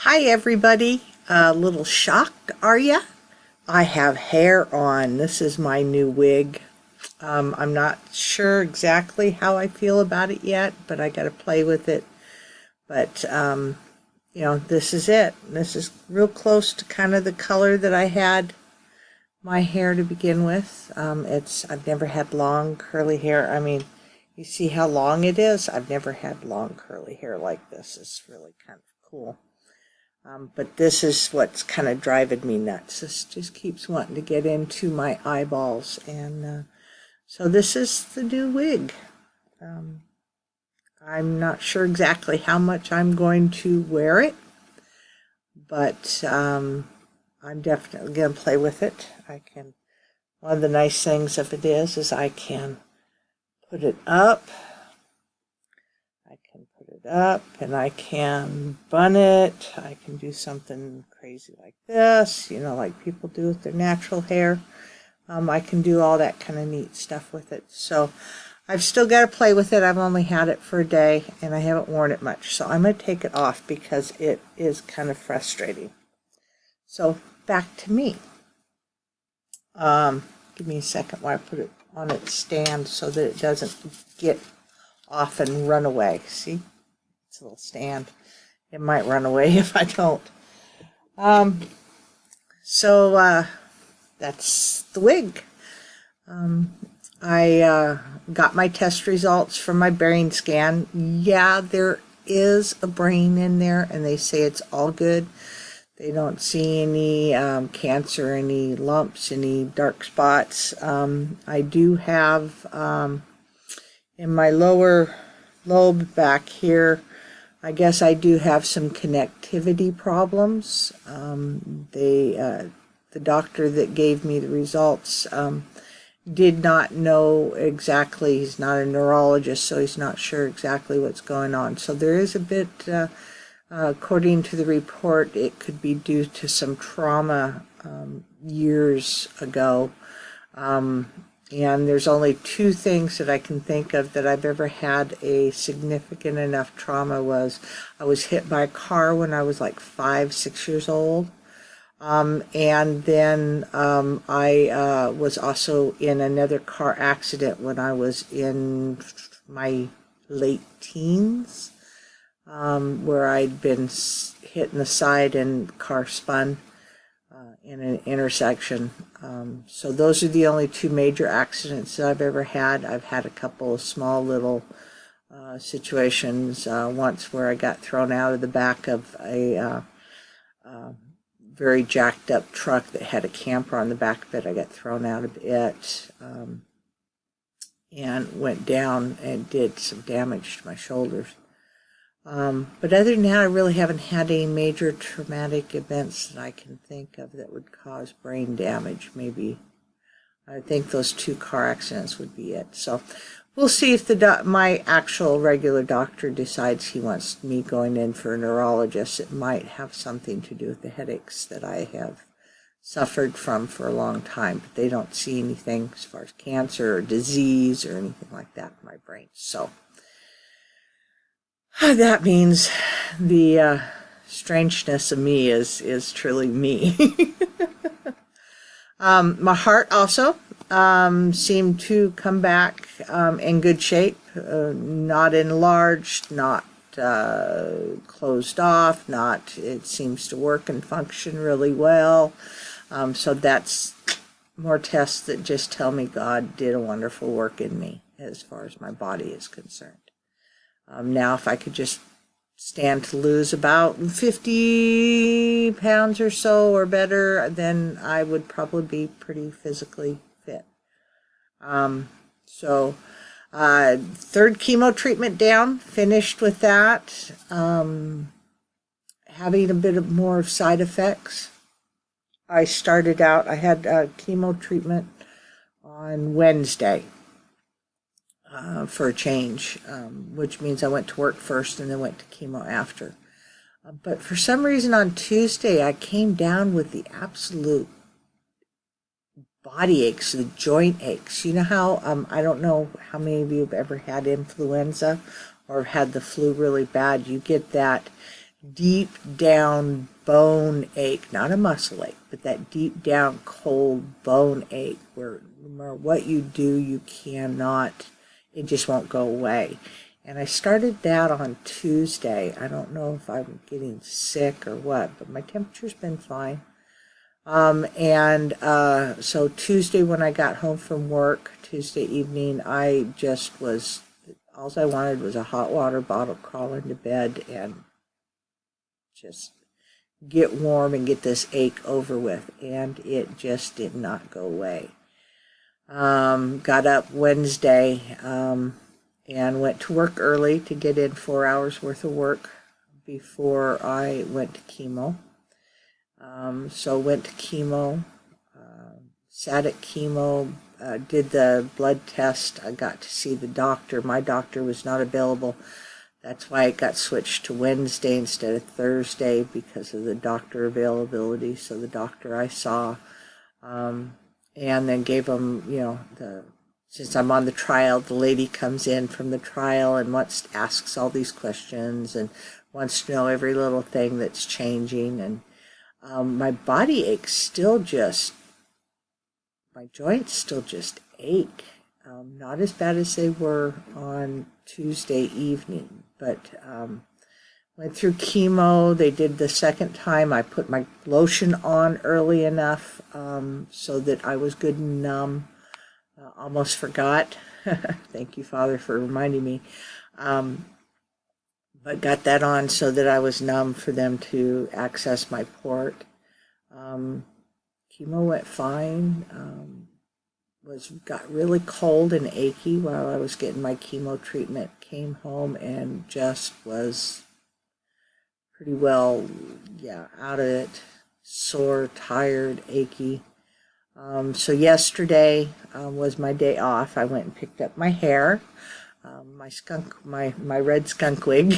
Hi everybody. A little shocked, are ya? I have hair on. This is my new wig. I'm not sure exactly how I feel about it yet, but I gotta play with it. But, this is it. This is real close to kind of the color that I had my hair to begin with. I've never had long curly hair. I mean, you see how long it is? I've never had long curly hair like this. It's really kind of cool. But this is what's kind of driving me nuts. This just keeps wanting to get into my eyeballs. And so this is the new wig. I'm not sure exactly how much I'm going to wear it, but I'm definitely going to play with it. One of the nice things of it is I can put it up. And I can bun it. I can do something crazy like this, like people do with their natural hair. I can do all that kind of neat stuff with it. So I've still got to play with it. I've only had it for a day and I haven't worn it much. So I'm going to take it off because it is kind of frustrating. So back to me. Give me a second while I put it on its stand so that it doesn't get off and run away. See? It's a little stand. It might run away if I don't. So that's the wig. I got my test results from my brain scan. Yeah, there is a brain in there, and they say it's all good. They don't see any cancer, any lumps, any dark spots. I do have in my lower lobe back here, I guess I do have some connectivity problems. The doctor that gave me the results did not know exactly. He's not a neurologist, so he's not sure exactly what's going on. So there is a bit, according to the report, it could be due to some trauma years ago. And there's only two things that I can think of that I've ever had a significant enough trauma. I was hit by a car when I was like 5, 6 years old. And then I was also in another car accident when I was in my late teens, where I'd been hit in the side and the car spun in an intersection. So those are the only two major accidents that I've ever had. I've had a couple of small little situations. Once where I got thrown out of the back of a very jacked up truck that had a camper on the back of it. I got thrown out of it and went down and did some damage to my shoulders. But other than that, I really haven't had any major traumatic events that I can think of that would cause brain damage. Maybe I think those two car accidents would be it. So we'll see if my actual regular doctor decides he wants me going in for a neurologist. It might have something to do with the headaches that I have suffered from for a long time. But they don't see anything as far as cancer or disease or anything like that in my brain. So that means the strangeness of me is truly me. My heart also seemed to come back in good shape, not enlarged, not closed off, it seems to work and function really well. So that's more tests that just tell me God did a wonderful work in me as far as my body is concerned. Now, if I could just stand to lose about 50 pounds or so or better, then I would probably be pretty physically fit. Third chemo treatment down, finished with that. Having a bit of more side effects. I had chemo treatment on Wednesday. For a change, which means I went to work first and then went to chemo after. But for some reason on Tuesday, I came down with the absolute body aches, the joint aches. You know how, I don't know how many of you have ever had influenza or had the flu really bad. You get that deep down bone ache, not a muscle ache, but that deep down cold bone ache where no matter what you do, you cannot, it just won't go away. And I started that on Tuesday. I don't know if I'm getting sick or what, but my temperature's been fine. So Tuesday when I got home from work, Tuesday evening, I just was, all I wanted was a hot water bottle, crawl into bed, and just get warm and get this ache over with. And it just did not go away. Got up Wednesday and went to work early to get in 4 hours worth of work before I went to chemo. So went to chemo, sat at chemo, did the blood test. I got to see the doctor. My doctor was not available. That's why it got switched to Wednesday instead of Thursday, because of the doctor availability. So the doctor I saw, and then gave him, since I'm on the trial, the lady comes in from the trial and asks all these questions and wants to know every little thing that's changing. And my body aches still just, my joints still just ache. Not as bad as they were on Tuesday evening, but went through chemo. They did the second time. I put my lotion on early enough so that I was good and numb. Almost forgot. Thank you, Father, for reminding me. But got that on so that I was numb for them to access my port. Chemo went fine. Got really cold and achy while I was getting my chemo treatment. Came home and just was pretty well, out of it. Sore, tired, achy. So yesterday was my day off. I went and picked up my hair, my red skunk wig.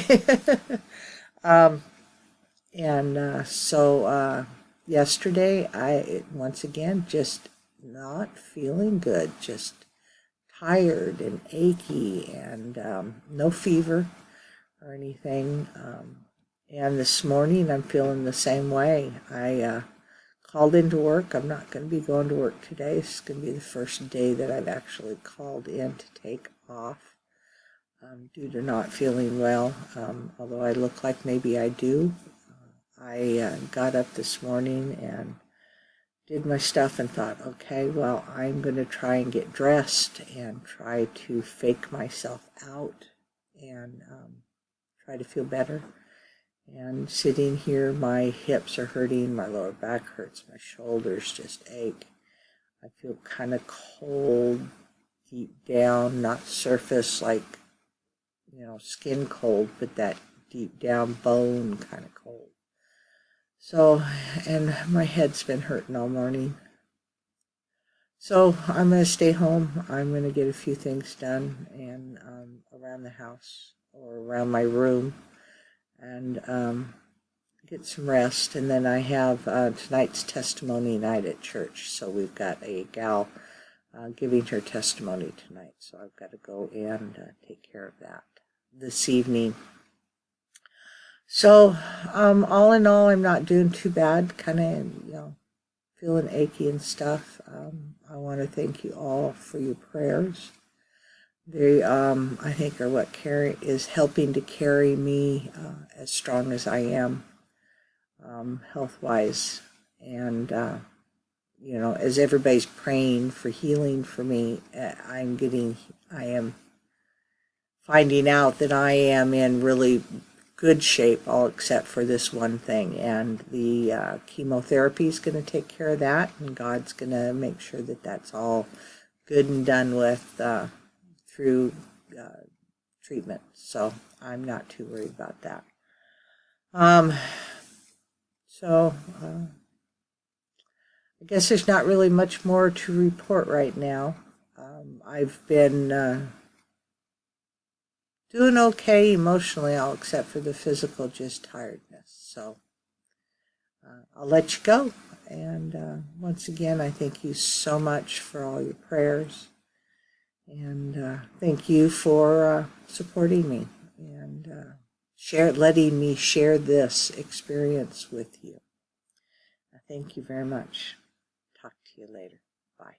So yesterday I once again just not feeling good, just tired and achy, and no fever or anything. And this morning I'm feeling the same way. I called into work. I'm not going to be going to work today. It's going to be the first day that I've actually called in to take off due to not feeling well, although I look like maybe I do. I got up this morning and did my stuff and thought, okay, well, I'm going to try and get dressed and try to fake myself out and try to feel better. And sitting here, my hips are hurting, my lower back hurts, my shoulders just ache. I feel kind of cold deep down, not surface like, skin cold, but that deep down bone kind of cold. So, and my head's been hurting all morning. So I'm going to stay home. I'm going to get a few things done and around the house or around my room, and get some rest. And then I have tonight's testimony night at church. So we've got a gal giving her testimony tonight. So I've got to go and take care of that this evening. So all in all, I'm not doing too bad, kind of, feeling achy and stuff. I want to thank you all for your prayers. They, I think, are what is helping to carry me as strong as I am, health-wise. And, as everybody's praying for healing for me, I am finding out that I am in really good shape, all except for this one thing. And the chemotherapy is going to take care of that, and God's going to make sure that that's all good and done with through treatment. So I'm not too worried about that. I guess there's not really much more to report right now. I've been doing okay emotionally, all except for the physical, just tiredness. So I'll let you go. And once again, I thank you so much for all your prayers. And thank you for supporting me and letting me share this experience with you. Thank you very much. Talk to you later. Bye.